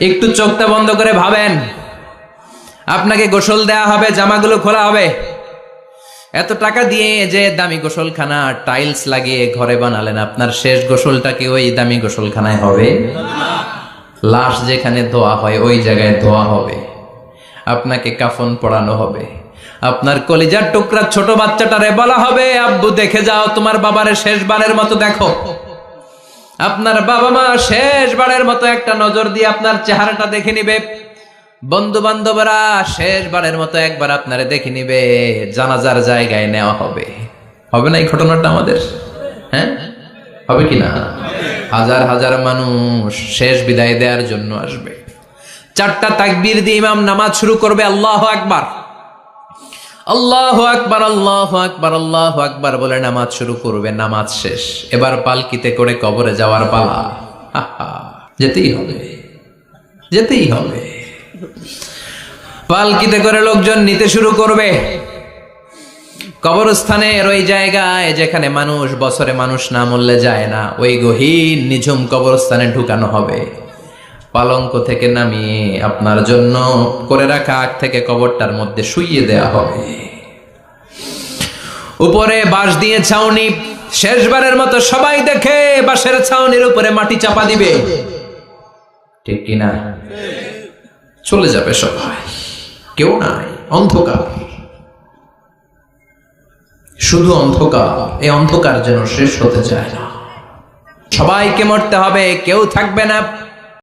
একটু চোখটা বন্ধ করে ভাবেন, আপনাকে গোসল দেয়া হবে, জামাগুলো খোলা হবে। এত টাকা দিয়ে যে দামি গোসলখানা টাইলস লাগিয়ে ঘরে বানালেন, আপনার শেষ গোসলটা কি ওই দামি গোসলখানায় হবে? লাশ যেখানে ধোয়া হয় ওই জায়গায় ধোয়া হবে। আপনাকে কাফন পরানো হবে। আপনার কলিজার টুকরা ছোট বাচ্চাটারে বলা হবে, আব্বু দেখে যাও তোমার বাবারে শেষবারের মতো দেখো। আপনার বাবা মা শেষবারের মতো একটা নজর দিয়ে আপনার চেহারাটা দেখে নিবে। বন্ধু বান্ধবরা শেষবারের মতো একবার আপনারে দেখে নিবে। জানাজার জায়গায় নেওয়া হবে। হবে না এই ঘটনাটা আমাদের? হ্যাঁ, হবে কি না? হাজার হাজার মানুষ শেষ বিদায় দেওয়ার জন্য আসবে। 4টা তাকবীর দিয়ে ইমাম নামাজ শুরু করবে। আল্লাহু আকবার, আল্লাহু আকবার, আল্লাহু আকবার, আল্লাহু আকবার বলে নামাজ শুরু করবে। নামাজ শেষ, এবার পালকিতে করে কবরে যাওয়ার পালা। যেতেই হবে, যেতেই হবে। পালকিতে করে লোকজন নিতে শুরু করবে। কবরস্থানের ওই জায়গায় যেখানে মানুষ বছরে মানুষ না মরলে যায় না, ওই গহীন নিঝুম কবরস্থানে ঢুকানো হবে। পালঙ্ক থেকে নামিয়ে আপনার জন্য করে রাখা আগ থেকে কবরটার মধ্যে শুইয়ে দেয়া হবে। উপরে বাঁশ দিয়ে ছাউনি, শেষবারের মতো সবাই দেখে বাঁশের ছাউনির উপরে মাটি চাপা দিবে। ঠিক কিনা? চলে যাবে সবাই, কেউ নাই, অন্ধকার, শুধু অন্ধকার। এই অন্ধকার যেন শেষ হতে চায় না। সবাইকে মরতে হবে, কেউ থাকবে না।